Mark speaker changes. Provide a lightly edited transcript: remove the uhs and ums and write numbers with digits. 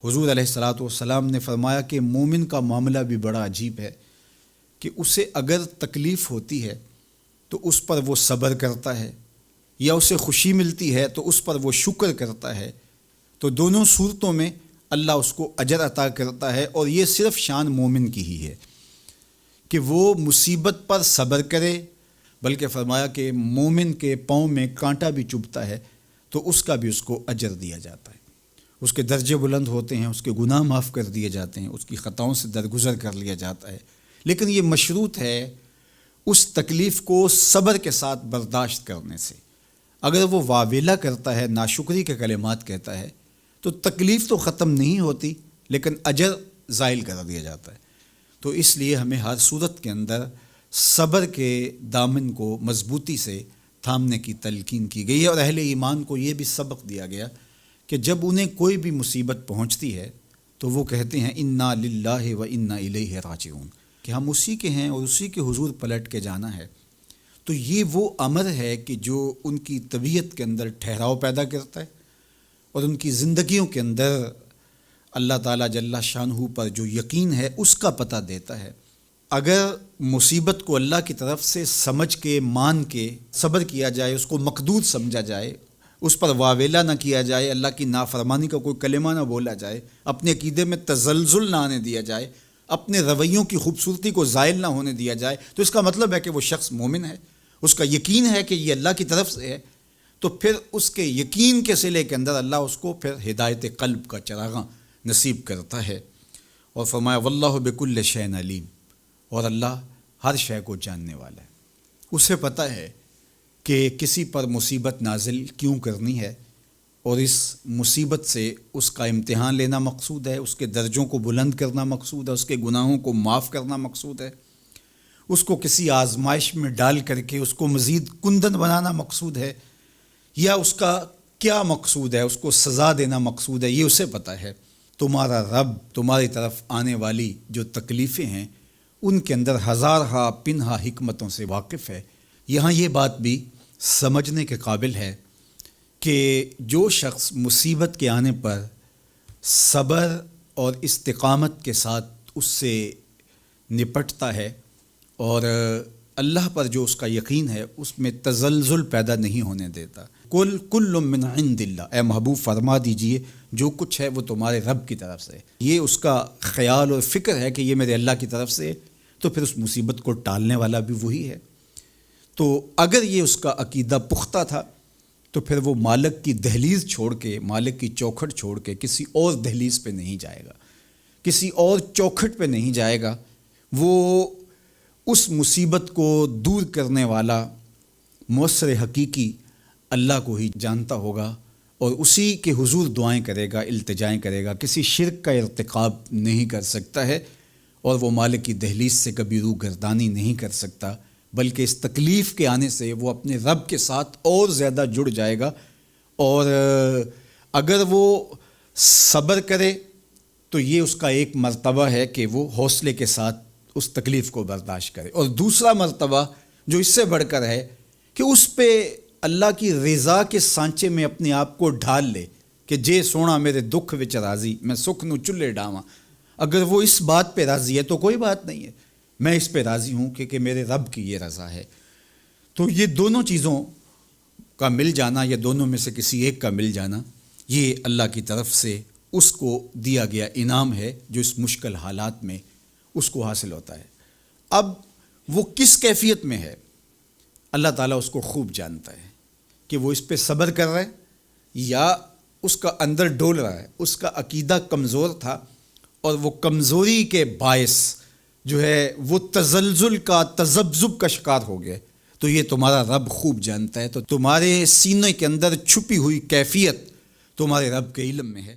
Speaker 1: حضور علیہ الصلاۃ والسلام نے فرمایا کہ مومن کا معاملہ بھی بڑا عجیب ہے کہ اسے اگر تکلیف ہوتی ہے تو اس پر وہ صبر کرتا ہے، یا اسے خوشی ملتی ہے تو اس پر وہ شکر کرتا ہے، تو دونوں صورتوں میں اللہ اس کو اجر عطا کرتا ہے۔ اور یہ صرف شان مومن کی ہی ہے کہ وہ مصیبت پر صبر کرے، بلکہ فرمایا کہ مومن کے پاؤں میں کانٹا بھی چبھتا ہے تو اس کا بھی اس کو اجر دیا جاتا ہے، اس کے درجے بلند ہوتے ہیں، اس کے گناہ معاف کر دیے جاتے ہیں، اس کی خطاؤں سے درگزر کر لیا جاتا ہے۔ لیکن یہ مشروط ہے اس تکلیف کو صبر کے ساتھ برداشت کرنے سے۔ اگر وہ واویلا کرتا ہے، ناشکری کے کلمات کہتا ہے، تو تکلیف تو ختم نہیں ہوتی لیکن اجر زائل کر دیا جاتا ہے۔ تو اس لیے ہمیں ہر صورت کے اندر صبر کے دامن کو مضبوطی سے تھامنے کی تلقین کی گئی ہے، اور اہل ایمان کو یہ بھی سبق دیا گیا کہ جب انہیں کوئی بھی مصیبت پہنچتی ہے تو وہ کہتے ہیں انا للہ و انا الیہ راجعون، کہ ہم اسی کے ہیں اور اسی کے حضور پلٹ کے جانا ہے۔ تو یہ وہ امر ہے کہ جو ان کی طبیعت کے اندر ٹھہراؤ پیدا کرتا ہے اور ان کی زندگیوں کے اندر اللہ تعالیٰ جل شانہ پر جو یقین ہے اس کا پتہ دیتا ہے۔ اگر مصیبت کو اللہ کی طرف سے سمجھ کے مان کے صبر کیا جائے، اس کو مقدور سمجھا جائے، اس پر واویلا نہ کیا جائے، اللہ کی نافرمانی کا کوئی کلمہ نہ بولا جائے، اپنے عقیدے میں تزلزل نہ آنے دیا جائے، اپنے رویوں کی خوبصورتی کو زائل نہ ہونے دیا جائے، تو اس کا مطلب ہے کہ وہ شخص مومن ہے، اس کا یقین ہے کہ یہ اللہ کی طرف سے ہے۔ تو پھر اس کے یقین کے صلے کے اندر اللہ اس کو پھر ہدایت قلب کا چراغاں نصیب کرتا ہے۔ اور فرمایا واللہ بکل شیء علیم، اور اللہ ہر شے کو جاننے والا ہے، اسے پتہ ہے کہ کسی پر مصیبت نازل کیوں کرنی ہے، اور اس مصیبت سے اس کا امتحان لینا مقصود ہے، اس کے درجوں کو بلند کرنا مقصود ہے، اس کے گناہوں کو معاف کرنا مقصود ہے، اس کو کسی آزمائش میں ڈال کر کے اس کو مزید کندن بنانا مقصود ہے، یا اس کا کیا مقصود ہے، اس کو سزا دینا مقصود ہے، یہ اسے پتہ ہے۔ تمہارا رب تمہاری طرف آنے والی جو تکلیفیں ہیں ان کے اندر ہزارہا پنہا حکمتوں سے واقف ہے۔ یہاں یہ بات بھی سمجھنے کے قابل ہے کہ جو شخص مصیبت کے آنے پر صبر اور استقامت کے ساتھ اس سے نپٹتا ہے اور اللہ پر جو اس کا یقین ہے اس میں تزلزل پیدا نہیں ہونے دیتا، کل من عند اللہ، اے محبوب فرما دیجئے جو کچھ ہے وہ تمہارے رب کی طرف سے، یہ اس کا خیال اور فکر ہے کہ یہ میرے اللہ کی طرف سے، تو پھر اس مصیبت کو ٹالنے والا بھی وہی ہے۔ تو اگر یہ اس کا عقیدہ پختہ تھا تو پھر وہ مالک کی دہلیز چھوڑ کے، مالک کی چوکھٹ چھوڑ کے کسی اور دہلیز پہ نہیں جائے گا، کسی اور چوکھٹ پہ نہیں جائے گا، وہ اس مصیبت کو دور کرنے والا مؤثر حقیقی اللہ کو ہی جانتا ہوگا، اور اسی کے حضور دعائیں کرے گا، التجائیں کرے گا، کسی شرک کا ارتکاب نہیں کر سکتا ہے، اور وہ مالک کی دہلیز سے کبھی روح گردانی نہیں کر سکتا، بلکہ اس تکلیف کے آنے سے وہ اپنے رب کے ساتھ اور زیادہ جڑ جائے گا۔ اور اگر وہ صبر کرے تو یہ اس کا ایک مرتبہ ہے کہ وہ حوصلے کے ساتھ اس تکلیف کو برداشت کرے، اور دوسرا مرتبہ جو اس سے بڑھ کر ہے کہ اس پہ اللہ کی رضا کے سانچے میں اپنے آپ کو ڈھال لے کہ جے سونا میرے دکھ وچ راضی، میں سکھ نو چلے ڈاواں۔ اگر وہ اس بات پہ راضی ہے تو کوئی بات نہیں ہے، میں اس پہ راضی ہوں کہ میرے رب کی یہ رضا ہے۔ تو یہ دونوں چیزوں کا مل جانا، یا دونوں میں سے کسی ایک کا مل جانا، یہ اللہ کی طرف سے اس کو دیا گیا انعام ہے جو اس مشکل حالات میں اس کو حاصل ہوتا ہے۔ اب وہ کس کیفیت میں ہے اللہ تعالیٰ اس کو خوب جانتا ہے، کہ وہ اس پہ صبر کر رہا ہے یا اس کا اندر ڈول رہا ہے، اس کا عقیدہ کمزور تھا اور وہ کمزوری کے باعث جو ہے وہ تزلزل کا، تذبذب کا شکار ہو گیا، تو یہ تمہارا رب خوب جانتا ہے۔ تو تمہارے سینے کے اندر چھپی ہوئی کیفیت تمہارے رب کے علم میں ہے۔